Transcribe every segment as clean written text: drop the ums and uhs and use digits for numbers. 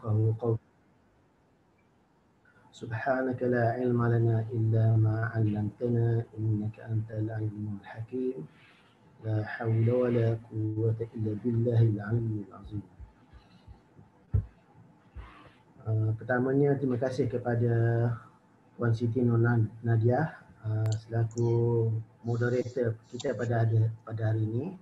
قول سبحانك لا علم لنا إلا ما علمتنا إنك أنت العليم الحكيم لا حول ولا قوة إلا بالله العلي العظيم. Pertamanya terima kasih kepada Puan Siti Nur Nadiah selaku moderator kita pada hari ini.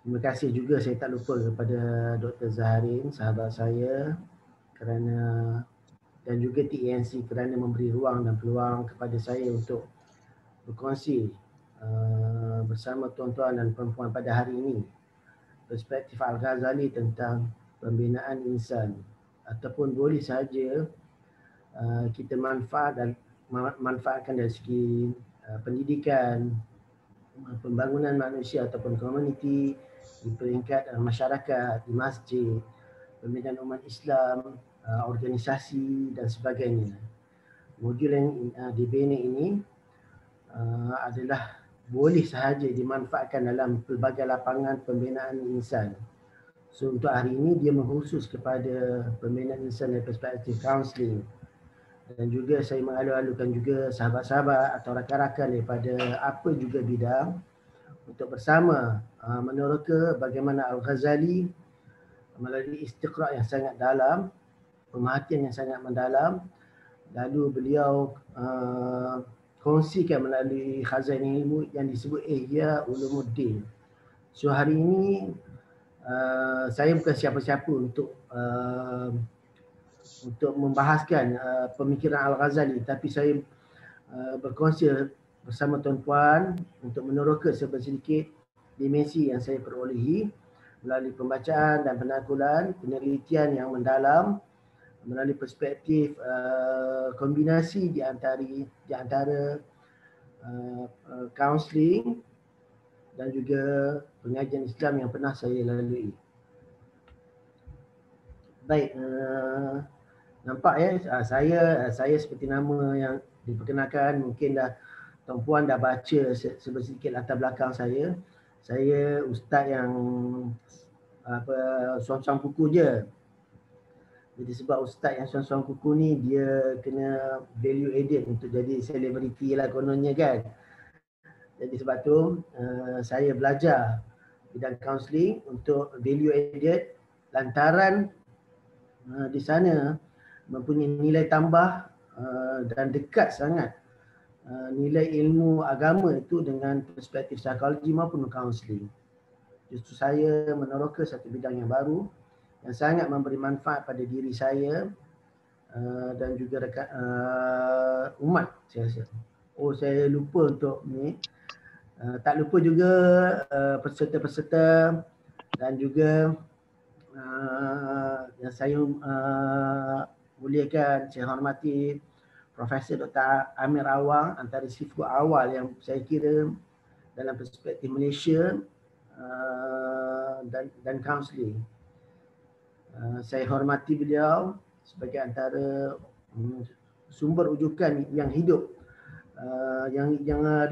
Terima kasih juga saya tak lupa kepada Dr. Zaharin, sahabat saya, kerana dan juga TANC kerana memberi ruang dan peluang kepada saya untuk berkongsi bersama tuan-tuan dan perempuan pada hari ini perspektif Al-Ghazali tentang pembinaan insan, ataupun boleh saja kita manfaatkan dari segi pendidikan, pembangunan manusia ataupun komuniti di peringkat masyarakat, di masjid, pembinaan umat Islam, organisasi dan sebagainya. Modul yang dibina ini adalah boleh sahaja dimanfaatkan dalam pelbagai lapangan pembinaan insan. So untuk hari ini dia mengkhusus kepada pembinaan insan dari perspektif kaunseling, dan juga saya mengalu-alukan juga sahabat-sahabat atau rakan-rakan daripada apa juga bidang untuk bersama meneroka bagaimana Al-Ghazali melalui istiqra' yang sangat dalam, pemerhatian yang sangat mendalam, lalu beliau kongsikan melalui khazanah ilmu yang disebut Ihya Ulumuddin. So hari ini saya bukan siapa-siapa untuk membahaskan pemikiran Al-Ghazali, tapi saya berkongsi bersama tuan-puan untuk meneroka sedikit dimensi yang saya perolehi melalui pembacaan dan penakulan, penelitian yang mendalam melalui perspektif kombinasi di antara kaunseling dan juga pengajian Islam yang pernah saya lalui. Baik, nampak ya, saya seperti nama yang diperkenalkan, mungkin dah tuan-puan dah baca sedikit latar belakang saya. Saya ustaz yang suam-suam kuku je. Jadi sebab ustaz yang suam-suam kuku ni dia kena value added untuk jadi selebriti lah kononnya kan. Jadi sebab tu saya belajar bidang kaunseling untuk value added, lantaran di sana mempunyai nilai tambah dan dekat sangat nilai ilmu agama itu dengan perspektif psikologi maupun kaunseling. Justru saya meneroka satu bidang yang baru yang sangat memberi manfaat pada diri saya dan juga umat saya rasa. Oh, saya lupa untuk ni. Tak lupa juga peserta-peserta dan juga yang saya muliakan, saya hormati Profesor Dr. Amir Awang, antara sifat awal yang saya kira dalam perspektif Malaysia dan kaunseling. Saya hormati beliau sebagai antara sumber rujukan yang hidup, yang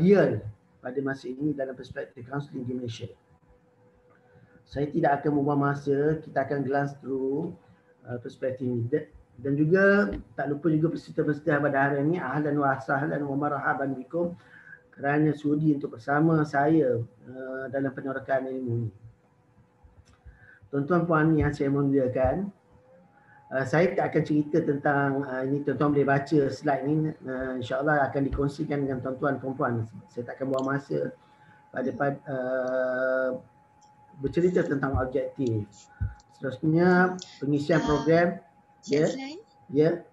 real pada masa ini dalam perspektif kaunseling di Malaysia. Saya tidak akan membuang masa, kita akan glance through perspektif ini. Dan juga tak lupa juga peserta-peserta pada hari ini, ahlan wa sahlan wa marhaban bikum kerana sudi untuk bersama saya dalam penerokan ilmu ini. Tuan-tuan puan yang saya muliakan, saya tak akan cerita tentang ini, tuan-tuan boleh baca slide ini, insyaAllah akan dikongsikan dengan tuan-tuan perempuan. Saya tak akan buang masa pada bercerita tentang objektif. Seterusnya pengisian program. Ya. Ya.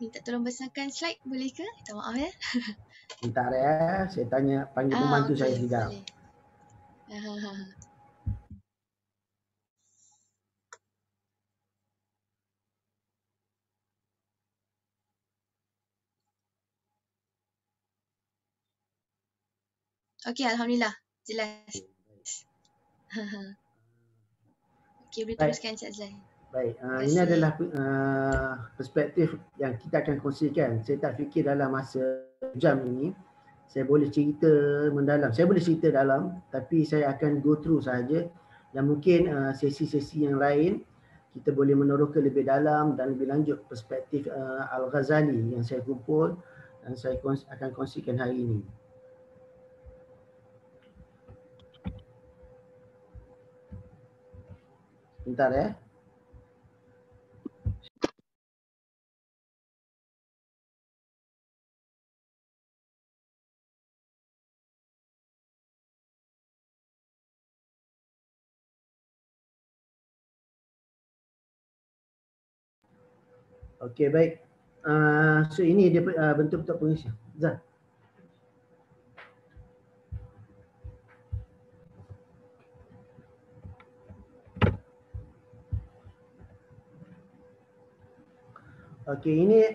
Minta tolong besarkan slide boleh ke? Minta maaf ya. Bentar ya, saya tanya panggil pembantu saya sekejap. Okey, alhamdulillah jelas. Okey, boleh teruskan Cik Azlan. Baik, ini adalah perspektif yang kita akan kongsikan. Saya tak fikir dalam masa jam ini saya boleh cerita mendalam. Saya boleh cerita dalam, tapi saya akan go through sahaja Dan mungkin sesi-sesi yang lain kita boleh meneroka lebih dalam dan lebih lanjut perspektif Al-Ghazali yang saya kumpul dan saya akan kongsikan hari ini. Sebentar ya. Okey, baik. So ini dia bentuk-bentuk pengisian. Zat. Okey, ini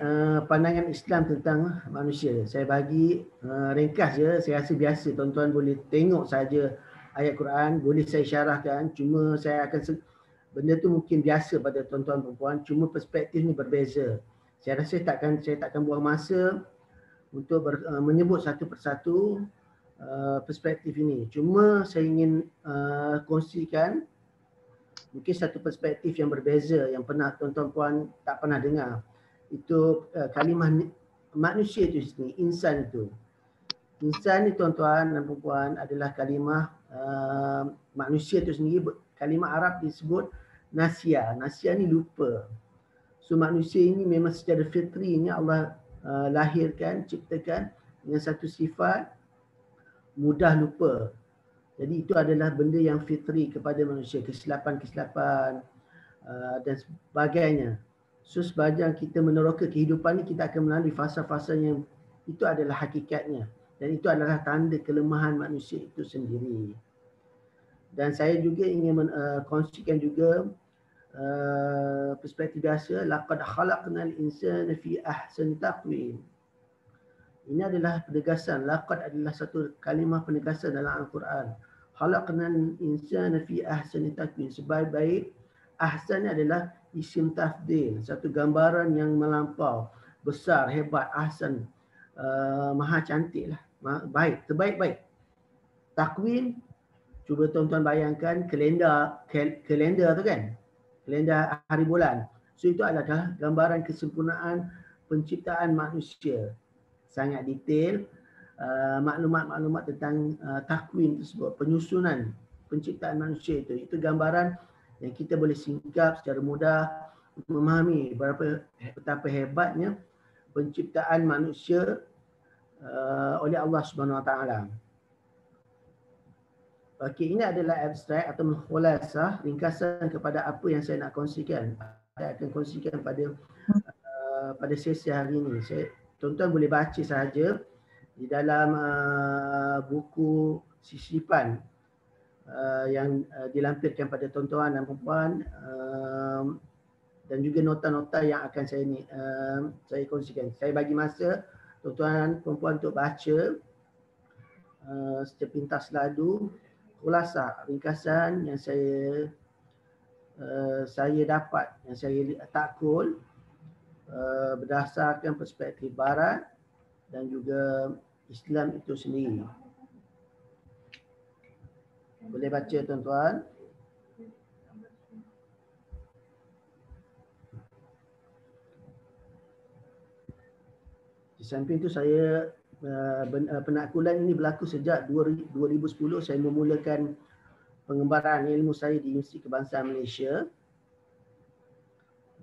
pandangan Islam tentang manusia. Saya bagi ringkas je, saya rasa biasa tuan-tuan boleh tengok saja ayat Quran, boleh saya syarahkan, cuma saya akan benda tu mungkin biasa pada tuan-tuan perempuan, cuma perspektif ni berbeza. Saya rasa saya takkan buang masa untuk menyebut satu persatu perspektif ini. Cuma saya ingin kongsikan mungkin satu perspektif yang berbeza yang pernah tuan-tuan puan tak pernah dengar. Itu kalimah manusia itu sendiri, insan itu. Insan ni tuan-tuan dan puan adalah kalimah manusia itu sendiri, kalimah Arab disebut nasia. Nasia ni lupa. So manusia ini memang secara fitrinya Allah lahirkan, ciptakan dengan satu sifat mudah lupa. Jadi itu adalah benda yang fitri kepada manusia, kesilapan-kesilapan dan sebagainya. So sepanjang kita meneroka kehidupan ni, kita akan melalui fasa-fasa yang itu adalah hakikatnya. Dan itu adalah tanda kelemahan manusia itu sendiri. Dan saya juga ingin kongsikan juga perspektif biasa. Laqad khalaqnal insana fi ahsani taqwim. Ini adalah penegasan. Laqad adalah satu kalimah penegasan dalam Al-Quran. Khalaqnal insana fi ahsani taqwim. Sebaik-baik, ahsan adalah isim tafdil, satu gambaran yang melampau, besar, hebat, ahsan, maha cantik lah, baik, terbaik-baik. Takwim, cuba tuan-tuan bayangkan kalender tu kan, kalender hari bulan. So itu adalah gambaran kesempurnaan penciptaan manusia. Sangat detail maklumat-maklumat tentang takwim tersebut, penyusunan penciptaan manusia itu. Itu gambaran yang kita boleh singkap secara mudah untuk memahami betapa hebatnya penciptaan manusia oleh Allah Subhanahu Wa Taala. Okey, ini adalah abstrak atau khulasah, ringkasan kepada apa yang saya nak kongsikan. Saya akan kongsikan pada sesi hari ini. Tuan-tuan boleh baca sahaja di dalam buku sisipan yang dilampirkan pada tuan-tuan dan puan dan juga nota-nota yang akan saya kongsikan. Saya bagi masa tuan-tuan dan puan untuk baca sepintas ladu khulasah ringkasan yang saya dapat, yang saya takul berdasarkan perspektif Barat dan juga Islam itu sendiri. Boleh baca tuan-tuan. Di samping itu saya penakulan ini berlaku sejak 2010. Saya memulakan pengembaraan ilmu saya di Universiti Kebangsaan Malaysia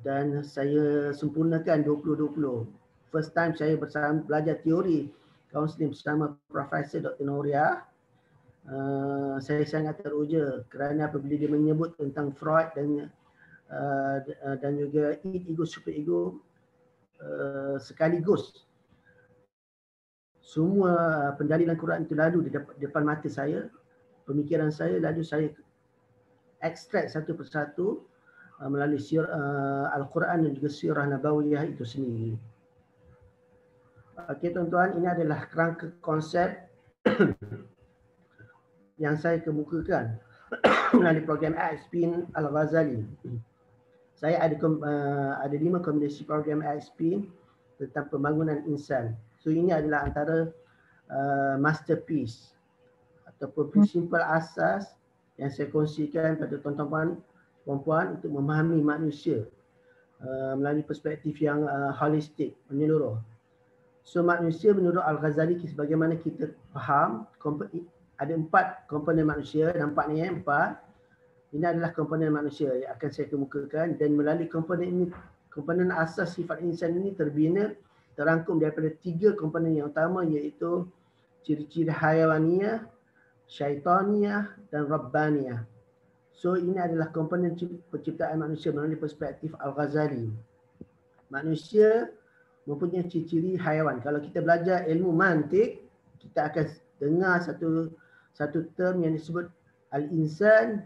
dan saya sempurnakan 2020. First time saya belajar teori kaunseling bersama Profesor Dr. Noria. Saya sangat teruja kerana apabila dia menyebut tentang Freud dan juga ego super ego sekaligus semua pendalilan Quran itu lalu di depan mata saya, pemikiran saya, lalu saya ekstrak satu persatu melalui Al-Quran dan juga sirah Nabawiyah itu sendiri. Okey tuan-tuan, ini adalah kerangka konsep yang saya kemukakan melalui program AXPIN Al-Ghazali. Saya ada 5 kombinasi program AXPIN tentang pembangunan insan. So ini adalah antara masterpiece ataupun prinsipal asas yang saya kongsikan pada tuan-tuan puan-puan untuk memahami manusia melalui perspektif yang holistik, menyeluruh. So manusia menurut Al-Ghazali sebagaimana kita faham, ada 4 komponen manusia, nampak ni 4. Ini adalah komponen manusia yang akan saya kemukakan, dan melalui komponen ini, komponen asas sifat insan ini terangkum daripada 3 komponen yang utama, iaitu ciri-ciri hayawaniyah, syaitaniyah dan rabbaniyah. So ini adalah komponen penciptaan manusia melalui perspektif Al-Ghazali. Manusia mempunyai ciri-ciri haiwan. Kalau kita belajar ilmu mantik, kita akan dengar satu term yang disebut al-insan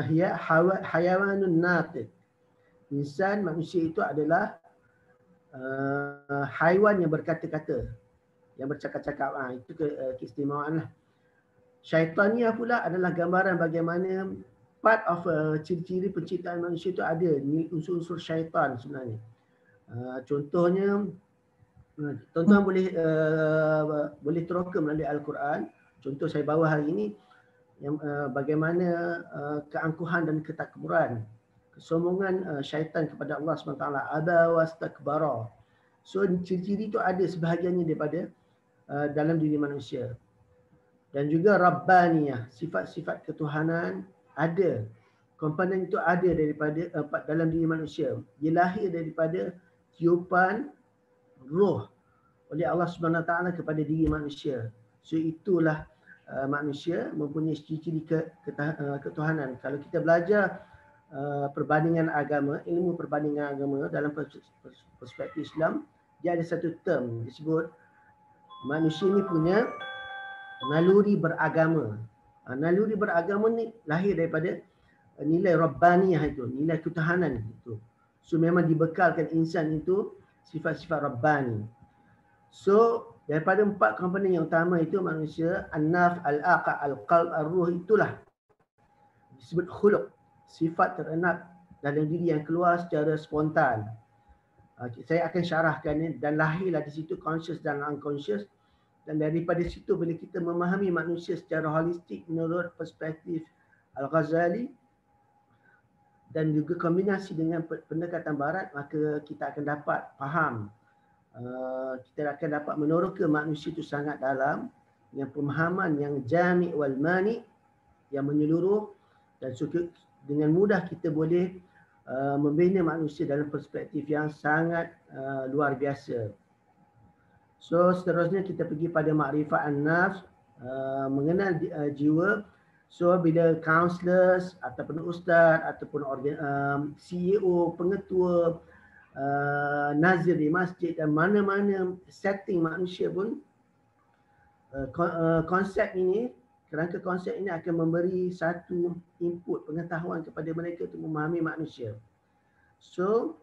hiya hayawanun natiq. Insan, manusia itu adalah haiwan yang berkata-kata, yang bercakap-cakap. Itu keistimewaan lah. Syaitaniyah pula adalah gambaran bagaimana part of ciri-ciri penciptaan manusia itu ada unsur-unsur syaitan sebenarnya. Contohnya, tuan-tuan boleh teroka melalui Al-Quran. Contoh saya bawa hari ini, yang bagaimana keangkuhan dan ketakburan, kesombongan syaitan kepada Allah SWT. Aba wastakbara. So ciri-ciri itu ada sebahagiannya daripada dalam diri manusia. Dan juga Rabbaniyah, sifat-sifat ketuhanan ada. Komponen itu ada daripada dalam diri manusia. Dia lahir daripada tiupan roh oleh Allah SWT kepada diri manusia. So itulah manusia mempunyai ciri-ciri ketuhanan. Kalau kita belajar perbandingan agama, ilmu perbandingan agama dalam perspektif Islam, dia ada satu term disebut manusia ni punya naluri beragama. Naluri beragama ni lahir daripada nilai Rabbaniyah itu, nilai ketuhanan itu. So memang dibekalkan insan itu sifat-sifat Rabbani. So daripada 4 komponen yang utama itu manusia, an-naf, al-aqal, al-qalb, ar-ruh, itulah disebut khuluq, sifat terenak dalam diri yang keluar secara spontan. Saya akan syarahkan ini, dan lahirlah di situ conscious dan unconscious. Dan daripada situ bila kita memahami manusia secara holistik menurut perspektif Al-Ghazali dan juga kombinasi dengan pendekatan barat, maka kita akan dapat faham, kita akan dapat meneroka manusia itu sangat dalam dengan pemahaman yang jami' wal mani', yang menyeluruh, dan dengan mudah kita boleh membina manusia dalam perspektif yang sangat luar biasa. So seterusnya kita pergi pada makrifat an-nafs, mengenal jiwa. So bila counselors ataupun ustaz ataupun CEO, pengetua, nazir di masjid dan mana-mana setting manusia pun, konsep ini, kerangka konsep ini akan memberi satu input pengetahuan kepada mereka untuk memahami manusia. So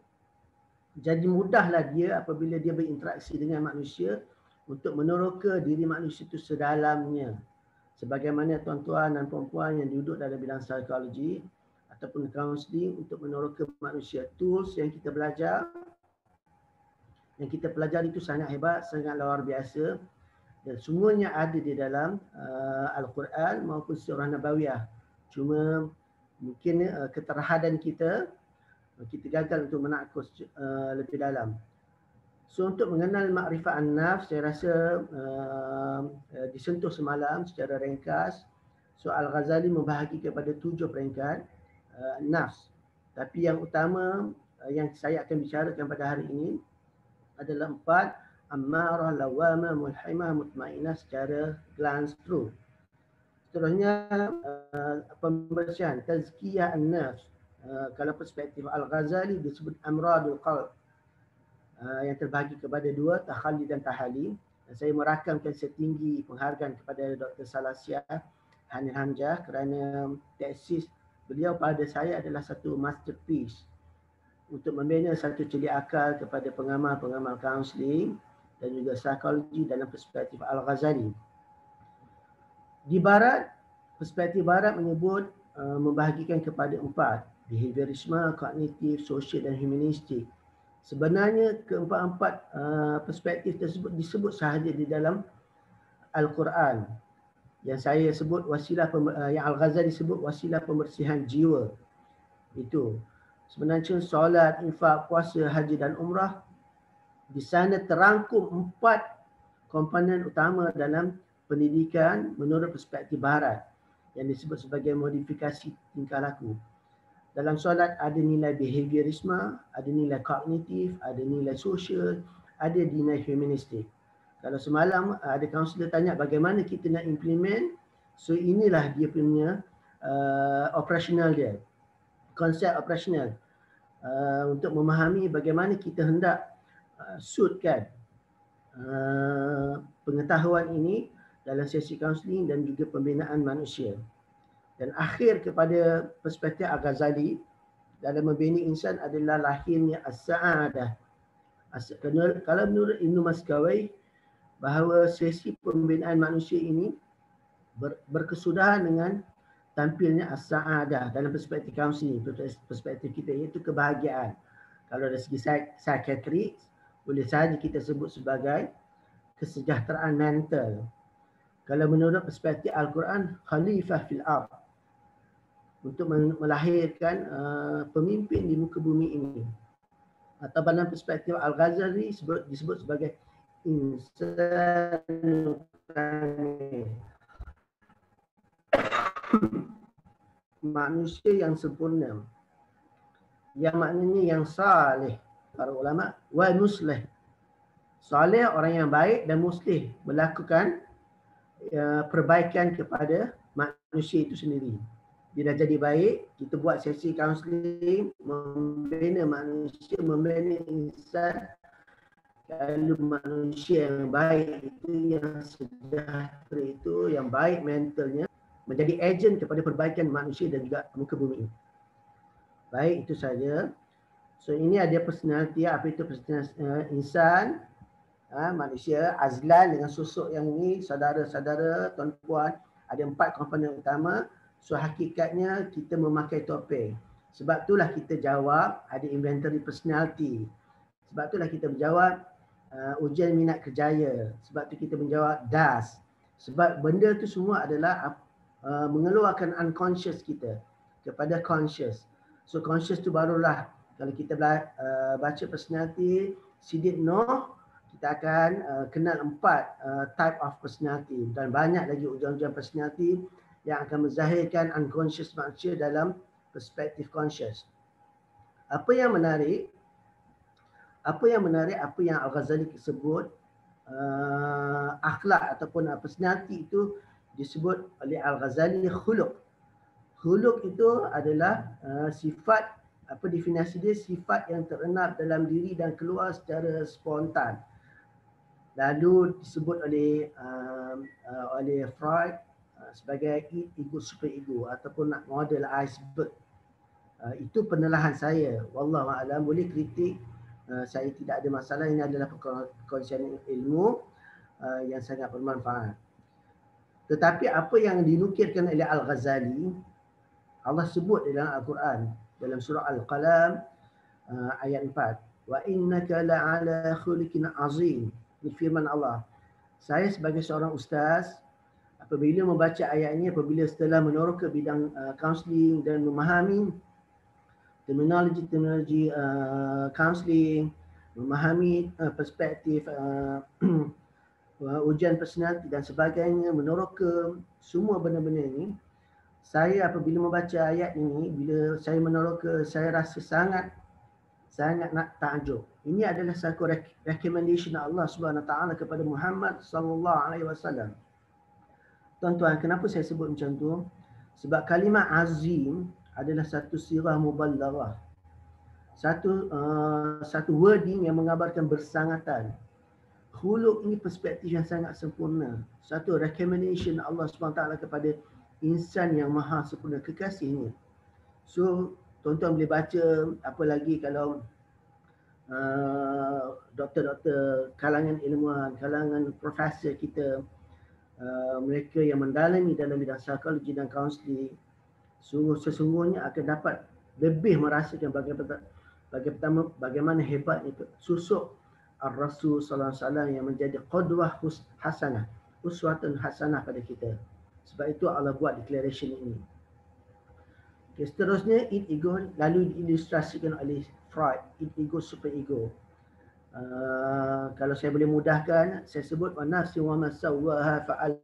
jadi mudahlah dia apabila dia berinteraksi dengan manusia untuk meneroka diri manusia itu sedalamnya. Sebagaimana tuan-tuan dan puan-puan yang duduk dalam bidang psikologi ataupun counselling untuk meneroka manusia, tools yang kita belajar, yang kita pelajari itu sangat hebat, sangat luar biasa, dan semuanya ada di dalam Al-Quran maupun surah Nabawiyah. Cuma mungkin keterhadan kita gagal untuk menakus lebih dalam. So untuk mengenal makrifat an-nafs, saya rasa disentuh semalam secara ringkas. So Al-Ghazali membahagi kepada 7 peringkat nafs. Tapi yang utama yang saya akan bicarakan pada hari ini adalah 4, ammarah, lawamah, mulhimah, mutmainah secara glance through. Seterusnya pembersihan, tazkiyah an-nafs. Kalau perspektif Al-Ghazali disebut amradul qalb, yang terbahagi kepada 2, takhalli dan tahali. Dan saya merakamkan setinggi penghargaan kepada Dr. Salasiah Hanil Hamzah kerana tesis beliau pada saya adalah satu masterpiece untuk membina satu celik akal kepada pengamal-pengamal kaunseling dan juga psikologi dalam perspektif Al-Ghazali. Di barat, perspektif barat menyebut membahagikan kepada 4, behaviorisme, kognitif, sosial dan humanistik. Sebenarnya keempat-empat perspektif tersebut disebut sahaja di dalam Al-Quran. yang saya sebut wasilah yang Al-Ghazali sebut wasilah pembersihan jiwa. Itu sebenarnya solat, infak, puasa, haji dan umrah di sana terangkum 4 komponen utama dalam pendidikan menurut perspektif barat yang disebut sebagai modifikasi tingkah laku. Dalam solat ada nilai behaviorisme, ada nilai kognitif, ada nilai sosial, ada nilai humanistik. Kalau semalam ada kaunselor tanya bagaimana kita nak implement, so inilah dia punya operational dia, konsep operational untuk memahami bagaimana kita hendak suitkan pengetahuan ini dalam sesi kaunseling dan juga pembinaan manusia. Dan akhir kepada perspektif Al-Ghazali dalam membina insan adalah lahirnya as-sa'adah. Kalau menurut Ibnu Maskawai, bahawa sesi pembinaan manusia ini berkesudahan dengan tampilnya as-sa'adah dalam perspektif kaunseling, perspektif kita, iaitu kebahagiaan. Kalau dari segi psikiatri, boleh saja kita sebut sebagai kesejahteraan mental. Kalau menurut perspektif Al-Quran, khalifah fil ard, untuk melahirkan pemimpin di muka bumi ini. Atau dalam perspektif Al-Ghazali disebut sebagai insan kamil, manusia yang sempurna, yang maknanya yang saleh. Para ulama wa muslih, saleh orang yang baik, dan muslih melakukan perbaikan kepada manusia itu sendiri. Bila jadi baik, kita buat sesi kaunseling, membina manusia, membina insan. Kalau manusia yang baik itu, yang sejahtera itu, yang baik mentalnya, menjadi ejen kepada perbaikan manusia dan juga muka bumi. Baik, itu saja. So ini ada personality, apa itu personality insan, manusia, azlan dengan sosok yang ini, saudara-saudara, tuan-puan, ada 4 komponen utama. So hakikatnya kita memakai topeng. Sebab itulah kita jawab ada inventory personality. Sebab itulah kita menjawab ujian minat kerjaya. Sebab tu kita menjawab DAS. Sebab benda tu semua adalah mengeluarkan unconscious kita kepada conscious. So conscious tu barulah kalau kita baca personality Sidik Noh, kita akan kenal 4 type of personality, dan banyak lagi ujian-ujian personality yang akan menzahirkan unconscious manusia dalam perspektif conscious. Apa yang menarik, apa yang Al-Ghazali sebut akhlak ataupun personality itu disebut oleh Al-Ghazali khuluq. Khuluq itu adalah sifat, apa definisi dia, sifat yang terenap dalam diri dan keluar secara spontan. Lalu disebut oleh Freud sebagai ego superego ataupun model iceberg. Itu penelahan saya. Wallahu a'lam, boleh kritik, saya tidak ada masalah. Ini adalah perkongsian ilmu yang sangat bermanfaat. Tetapi apa yang dinukilkan oleh Al-Ghazali, Allah sebut dalam Al-Quran dalam surah Al-Qalam ayat 4, wa innaka la'ala khuliqin azim. Ini firman Allah. Saya sebagai seorang ustaz, apabila membaca ayat ini, apabila setelah meneroka bidang kaunseling dan memahami terminologi kaunseling, memahami perspektif ujian personality dan sebagainya, meneroka semua benda-benda ini, saya apabila membaca ayat ini, bila saya meneroka, saya rasa sangat nak takjub. Ini adalah satu recommendation Allah Subhanahu Wa Taala kepada Muhammad sallallahu alaihi wasallam. Tuan-tuan, kenapa saya sebut macam tu? Sebab kalimah azim adalah satu sirah muballaghah. Satu wording yang mengabarkan bersangatan. Khuluq ini perspektif yang sangat sempurna. Satu recommendation Allah Subhanahu Wa Taala kepada insan yang maha sempurna, kekasihnya. So tuan-tuan boleh baca, apa lagi kalau doktor-doktor, kalangan ilmuwan, kalangan profesor kita, mereka yang mendalami dalam bidang psikologi dan kaunseling, sesungguhnya akan dapat lebih merasakan bagaimana hebatnya sosok Ar-Rasul sallallahu alaihi wasallam yang menjadi qudwah hasanah, uswatun hasanah pada kita. Sebab itu Allah buat declaration ini. Okay, seterusnya id ego lalu diilustrasikan oleh Freud, id ego super ego. Kalau saya boleh mudahkan, saya sebut wa nafsi wa ma sawwaha fa'al